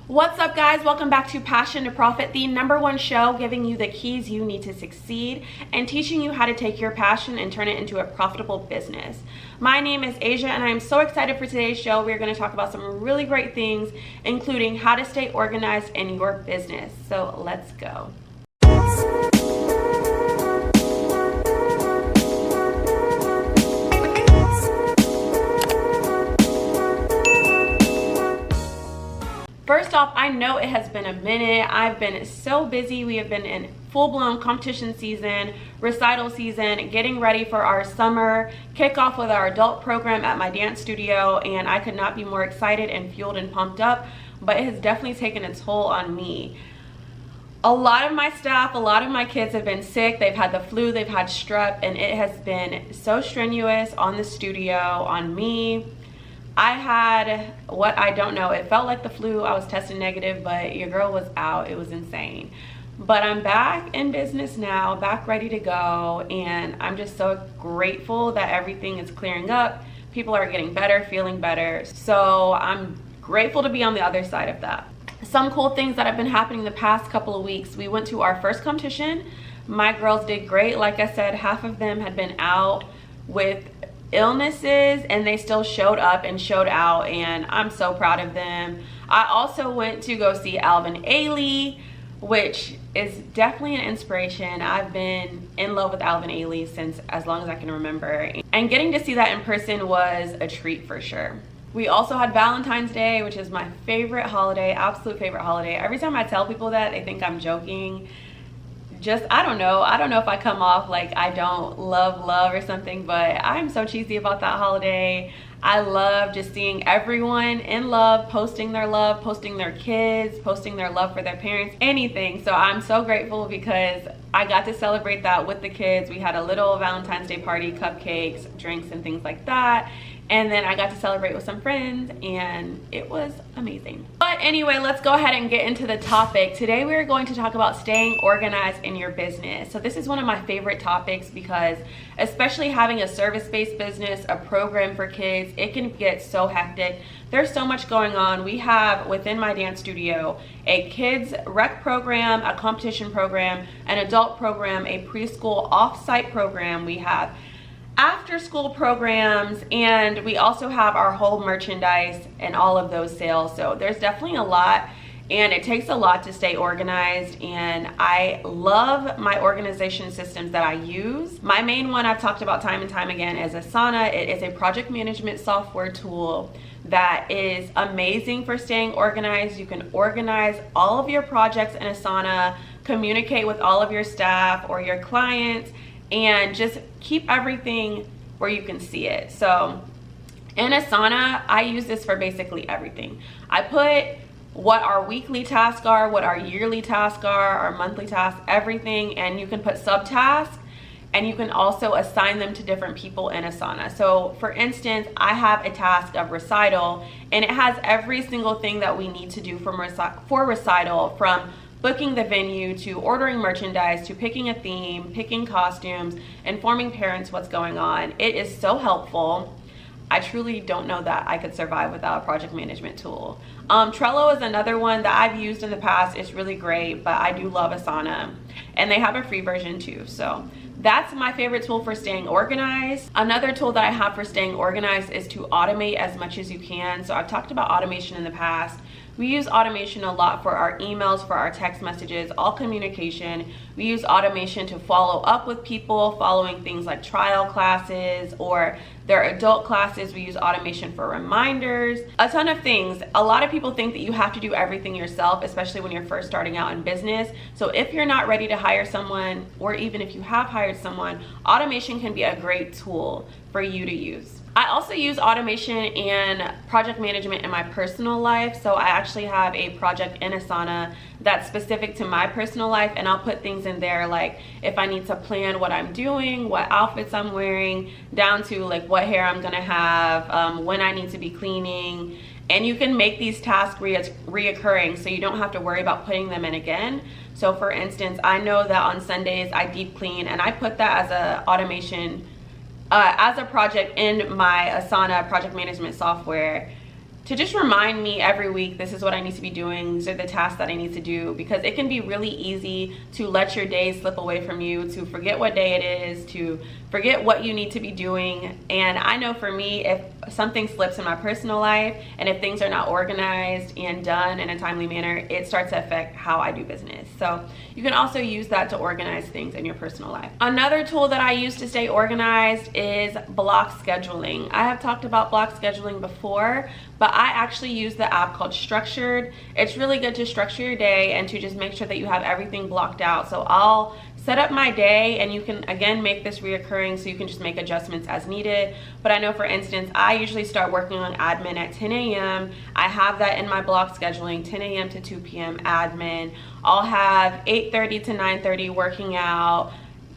What's up, guys? Welcome back to Passion to Profit, the #1 show giving you the keys you need to succeed and teaching you how to take your passion and turn it into a profitable business. My name is Asia and I'm so excited for today's show. We're going to talk about some really great things, including how to stay organized in your business. So let's go. First off, I know it has been a minute. I've been so busy. We have been in full-blown competition season, recital season, getting ready for our summer kickoff with our adult program at my dance studio, and I could not be more excited and fueled and pumped up, but it has definitely taken a toll on me. A lot of my staff, a lot of my kids have been sick. They've had the flu, they've had strep, and it has been so strenuous on the studio, on me. I had what I don't know. It felt like the flu. I was tested negative, but your girl was out. It was insane. But I'm back in business now, back ready to go, and I'm just so grateful that everything is clearing up. People are getting better, feeling better. So I'm grateful to be on the other side of that. Some cool things that have been happening the past couple of weeks. We went to our first competition. My girls did great. Like I said, half of them had been out with illnesses and they still showed up and showed out, and I'm so proud of them. I also went to go see Alvin Ailey, which is definitely an inspiration. I've been in love with Alvin Ailey since as long as I can remember, and getting to see that in person was a treat for sure. We also had Valentine's Day, which is my favorite holiday, absolute favorite holiday. Every time I tell people that, they think I'm joking. I don't know if I come off like I don't love or something, but I'm so cheesy about that holiday. I love just seeing everyone in love, posting their love, posting their kids, posting their love for their parents, anything. So I'm so grateful because I got to celebrate that with the kids. We had a little Valentine's Day party, cupcakes, drinks, and things like that. And then I got to celebrate with some friends, and it was amazing. But anyway, let's go ahead and get into the topic. Today we're going to talk about staying organized in your business. So this is one of my favorite topics because especially having a service-based business, a program for kids, it can get so hectic. There's so much going on. We have within my dance studio a kids rec program, a competition program, an adult program, a preschool off-site program. We have after school programs, and we also have our whole merchandise and all of those sales. So there's definitely a lot, and it takes a lot to stay organized, and I love my organization systems that I use. My main one I've talked about time and time again is Asana. It is a project management software tool that is amazing for staying organized. You can organize all of your projects in Asana, communicate with all of your staff or your clients, and just keep everything where you can see it. So in Asana, I use this for basically everything. I put what our weekly tasks are, what our yearly tasks are, our monthly tasks, everything, and you can put subtasks, and you can also assign them to different people in Asana. So for instance, I have a task of recital, and it has every single thing that we need to do for recital, from booking the venue to ordering merchandise to picking a theme, picking costumes, informing parents what's going on. It is so helpful. I truly don't know that I could survive without a project management tool. Trello is another one that I've used in the past. It's really great, but I do love Asana, and they have a free version too. So that's my favorite tool for staying organized. Another tool that I have for staying organized is to automate as much as you can. So I've talked about automation in the past. We use automation a lot for our emails, for our text messages, all communication. We use automation to follow up with people following things like trial classes or their adult classes. We use automation for reminders, a ton of things. A lot of people think that you have to do everything yourself, especially when you're first starting out in business. So if you're not ready to hire someone, or even if you have hired someone, automation can be a great tool for you to use. I also use automation and project management in my personal life. So I actually have a project in Asana that's specific to my personal life, and I'll put things in there like if I need to plan what I'm doing, what outfits I'm wearing, down to like what hair I'm gonna have, when I need to be cleaning. And you can make these tasks reoccurring, so you don't have to worry about putting them in again. So for instance, I know that on Sundays I deep clean, and I put that as a automation as a project in my Asana project management software. just remind me every week, this is what I need to be doing, these are the tasks that I need to do, because it can be really easy to let your day slip away from you, to forget what day it is, to forget what you need to be doing. And I know for me, if something slips in my personal life and if things are not organized and done in a timely manner, it starts to affect how I do business. So you can also use that to organize things in your personal life. Another tool that I use to stay organized is block scheduling. I have talked about block scheduling before, but I actually use the app called Structured. It's really good to structure your day and to just make sure that you have everything blocked out. So I'll set up my day, and you can again make this reoccurring, so you can just make adjustments as needed. But I know, for instance, I usually start working on admin at 10 a.m. I have that in my block scheduling, 10 a.m. to 2 p.m. admin. I'll have 8:30 to 9:30 working out,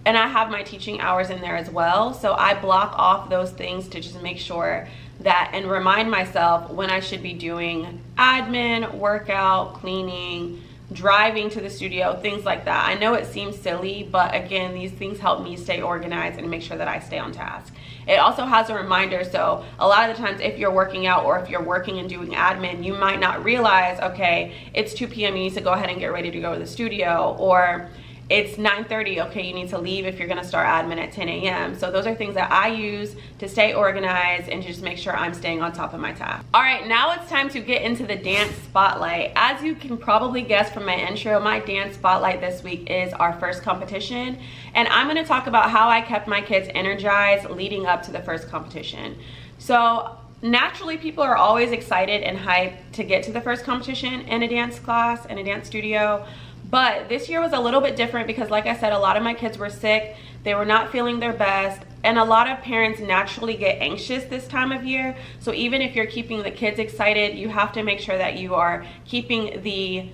and I have my teaching hours in there as well. So I block off those things to just make sure that, and remind myself when I should be doing admin, workout, cleaning, driving to the studio, things like that. I know it seems silly, but again, these things help me stay organized and make sure that I stay on task. It also has a reminder, so a lot of the times if you're working out or if you're working and doing admin, you might not realize, okay, it's 2 p.m. you need to go ahead and get ready to go to the studio, or it's 9:30, okay, you need to leave if you're gonna start admin at 10 a.m. So those are things that I use to stay organized and just make sure I'm staying on top of my task. All right, now it's time to get into the dance spotlight. As you can probably guess from my intro, my dance spotlight this week is our first competition. And I'm gonna talk about how I kept my kids energized leading up to the first competition. So naturally, people are always excited and hyped to get to the first competition in a dance class, in a dance studio. But this year was a little bit different because, like I said, a lot of my kids were sick. They were not feeling their best. And a lot of parents naturally get anxious this time of year. So even if you're keeping the kids excited, you have to make sure that you are keeping the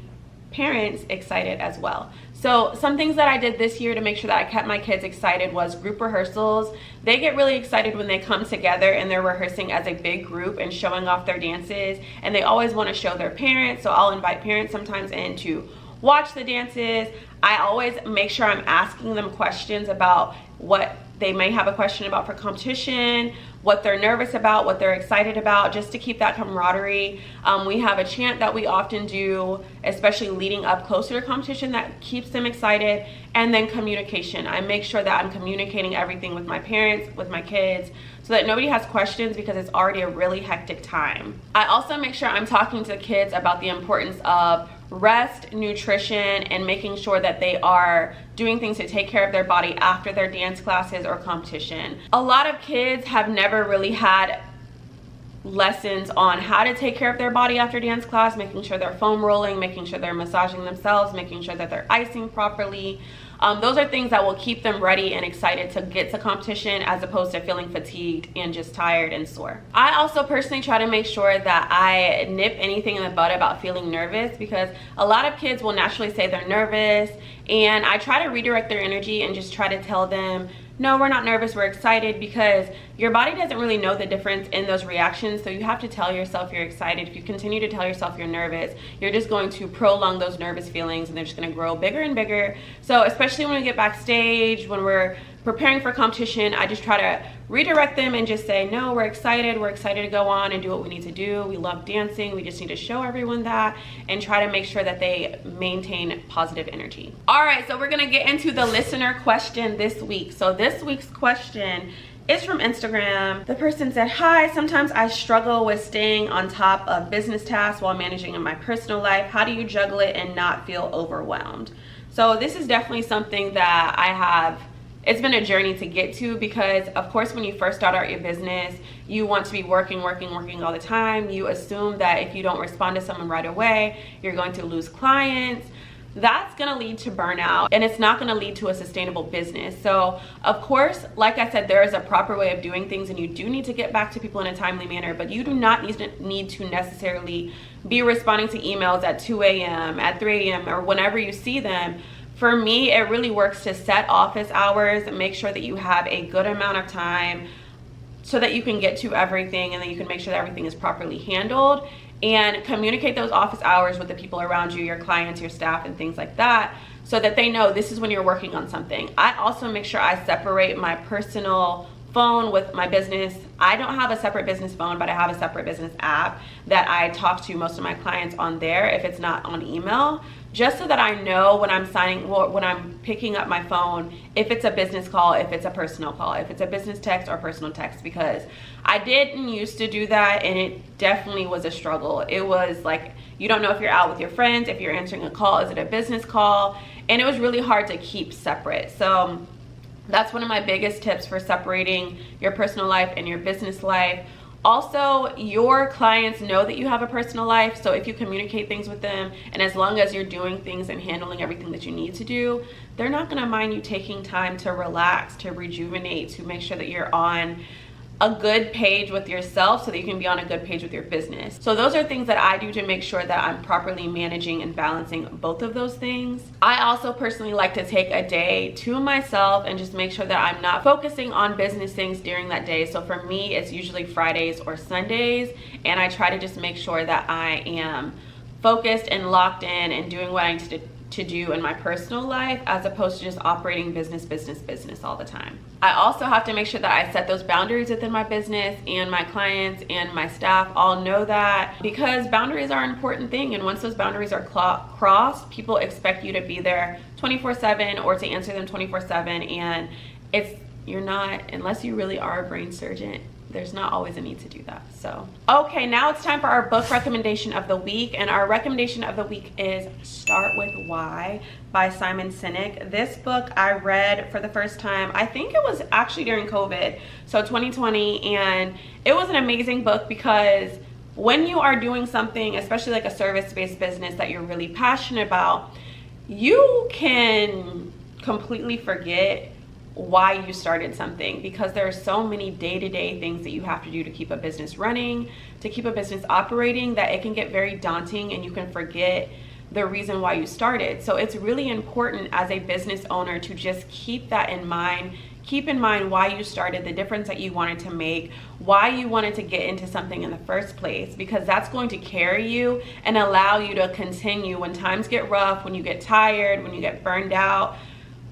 parents excited as well. So some things that I did this year to make sure that I kept my kids excited was group rehearsals. They get really excited when they come together and they're rehearsing as a big group and showing off their dances. And they always want to show their parents. So I'll invite parents sometimes in to watch the dances. I always make sure I'm asking them questions about what they may have a question about for competition, what they're nervous about, what they're excited about, just to keep that camaraderie. We have a chant that we often do, especially leading up closer to competition, that keeps them excited. And then communication. I make sure that I'm communicating everything with my parents, with my kids, so that nobody has questions because it's already a really hectic time. I also make sure I'm talking to kids about the importance of rest, nutrition, and making sure that they are doing things to take care of their body after their dance classes or competition. A lot of kids have never really had lessons on how to take care of their body after dance class, making sure they're foam rolling, making sure they're massaging themselves, making sure that they're icing properly. Those are things that will keep them ready and excited to get to competition, as opposed to feeling fatigued and just tired and sore. I also personally try to make sure that I nip anything in the bud about feeling nervous, because a lot of kids will naturally say they're nervous, and I try to redirect their energy and just try to tell them, no, we're not nervous, we're excited, because your body doesn't really know the difference in those reactions. So you have to tell yourself you're excited. If you continue to tell yourself you're nervous, you're just going to prolong those nervous feelings, and they're just going to grow bigger and bigger. So especially when we get backstage, when we're preparing for competition, I just try to redirect them and just say, no, we're excited to go on and do what we need to do. We love dancing, we just need to show everyone that, and try to make sure that they maintain positive energy. All right, so we're gonna get into the listener question this week. So this week's question is from Instagram. The person said, hi, sometimes I struggle with staying on top of business tasks while managing in my personal life. How do you juggle it and not feel overwhelmed? So this is definitely something that it's been a journey to get to, because of course when you first start out your business, you want to be working all the time. You assume that if you don't respond to someone right away, you're going to lose clients. That's gonna lead to burnout, and it's not gonna lead to a sustainable business. So of course, like I said, there is a proper way of doing things, and you do need to get back to people in a timely manner, but you do not need to necessarily be responding to emails at 2 a.m., at 3 a.m., or whenever you see them. For me, it really works to set office hours and make sure that you have a good amount of time so that you can get to everything, and then you can make sure that everything is properly handled, and communicate those office hours with the people around you, your clients, your staff, and things like that, so that they know this is when you're working on something. I also make sure I separate my personal phone with my business. I don't have a separate business phone, but I have a separate business app that I talk to most of my clients on there if it's not on email, just so that I know when I'm picking up my phone, if it's a business call, if it's a personal call, if it's a business text or personal text, because I didn't used to do that, and it definitely was a struggle. It was like, you don't know if you're out with your friends, if you're answering a call, is it a business call? And it was really hard to keep separate. So that's one of my biggest tips for separating your personal life and your business life. Also, your clients know that you have a personal life, so if you communicate things with them, and as long as you're doing things and handling everything that you need to do, they're not gonna mind you taking time to relax, to rejuvenate, to make sure that you're on a good page with yourself so that you can be on a good page with your business. So those are things that I do to make sure that I'm properly managing and balancing both of those things. I also personally like to take a day to myself and just make sure that I'm not focusing on business things during that day. So for me, it's usually Fridays or Sundays, and I try to just make sure that I am focused and locked in and doing what I need to do in my personal life, as opposed to just operating business all the time. I also have to make sure that I set those boundaries within my business, and my clients and my staff all know that, because boundaries are an important thing, and once those boundaries are crossed, people expect you to be there 24/7 or to answer them 24/7, and you're not, unless you really are a brain surgeon, there's not always a need to do that. So, okay, now it's time for our book recommendation of the week. And our recommendation of the week is Start With Why by Simon Sinek. This book I read for the first time, I think it was actually during COVID, so 2020. And it was an amazing book, because when you are doing something, especially like a service-based business that you're really passionate about, you can completely forget why you started something, because there are so many day-to-day things that you have to do to keep a business running, to keep a business operating, that it can get very daunting and you can forget the reason why you started. So it's really important as a business owner to just keep that in mind. Keep in mind why you started, the difference that you wanted to make, why you wanted to get into something in the first place, because that's going to carry you and allow you to continue when times get rough, when you get tired, when you get burned out.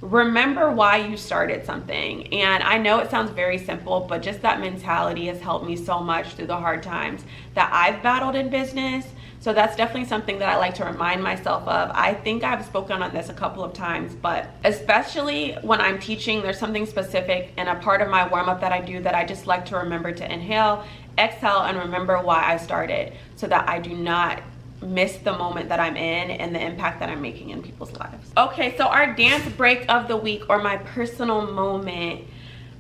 Remember why you started something. And I know it sounds very simple, but just that mentality has helped me so much through the hard times that I've battled in business. So that's definitely something that I like to remind myself of. I think I've spoken on this a couple of times, but especially when I'm teaching, there's something specific and a part of my warm-up that I do that I just like to remember to inhale, exhale, and remember why I started, so that I do not miss the moment that I'm in and the impact that I'm making in people's lives. Okay, so our dance break of the week, or my personal moment,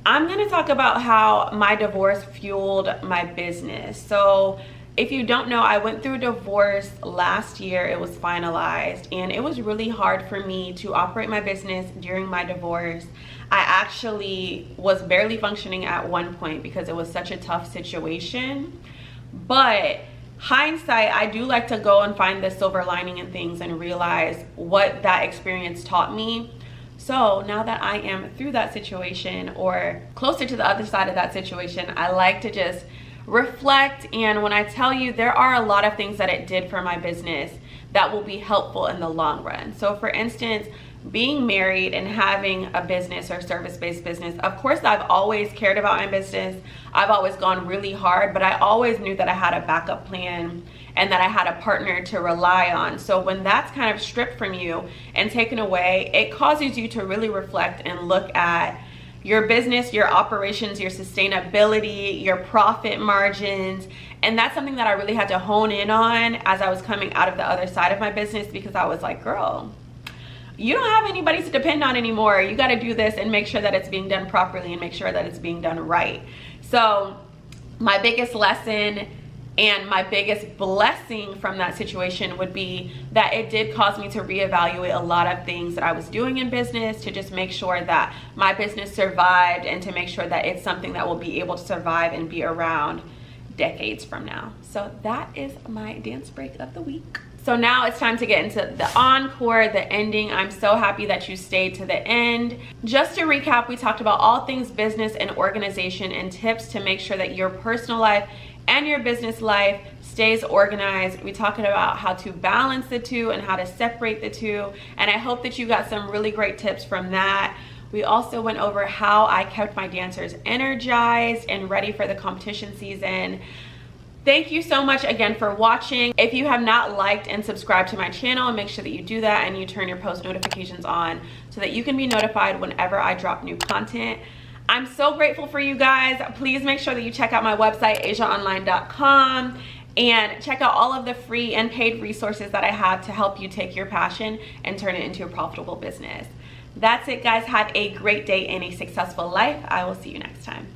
I'm gonna talk about how my divorce fueled my business. So if you don't know, I went through a divorce last year. It was finalized, and it was really hard for me to operate my business during my divorce. I actually was barely functioning at one point because it was such a tough situation. But hindsight, I do like to go and find the silver lining in things and realize what that experience taught me. So now that I am through that situation, or closer to the other side of that situation, I like to just reflect. And when I tell you, there are a lot of things that it did for my business that will be helpful in the long run. So for instance, being married and having a business or service-based business, of course I've always cared about my business. I've always gone really hard, but I always knew that I had a backup plan and that I had a partner to rely on. So when that's kind of stripped from you and taken away, it causes you to really reflect and look at your business, your operations, your sustainability, your profit margins. And that's something that I really had to hone in on as I was coming out of the other side of my business, because I was like, girl, you don't have anybody to depend on anymore. You got to do this and make sure that it's being done properly and make sure that it's being done right. So my biggest lesson and my biggest blessing from that situation would be that it did cause me to reevaluate a lot of things that I was doing in business, to just make sure that my business survived and to make sure that it's something that will be able to survive and be around decades from now. So that is my dance break of the week. So now it's time to get into the encore, the ending. I'm so happy that you stayed to the end. Just to recap, we talked about all things business and organization and tips to make sure that your personal life and your business life stays organized. We talked about how to balance the two and how to separate the two. And I hope that you got some really great tips from that. We also went over how I kept my dancers energized and ready for the competition season. Thank you so much again for watching. If you have not liked and subscribed to my channel, make sure that you do that and you turn your post notifications on so that you can be notified whenever I drop new content. I'm so grateful for you guys. Please make sure that you check out my website, asiaonline.com, and check out all of the free and paid resources that I have to help you take your passion and turn it into a profitable business. That's it, guys. Have a great day and a successful life. I will see you next time.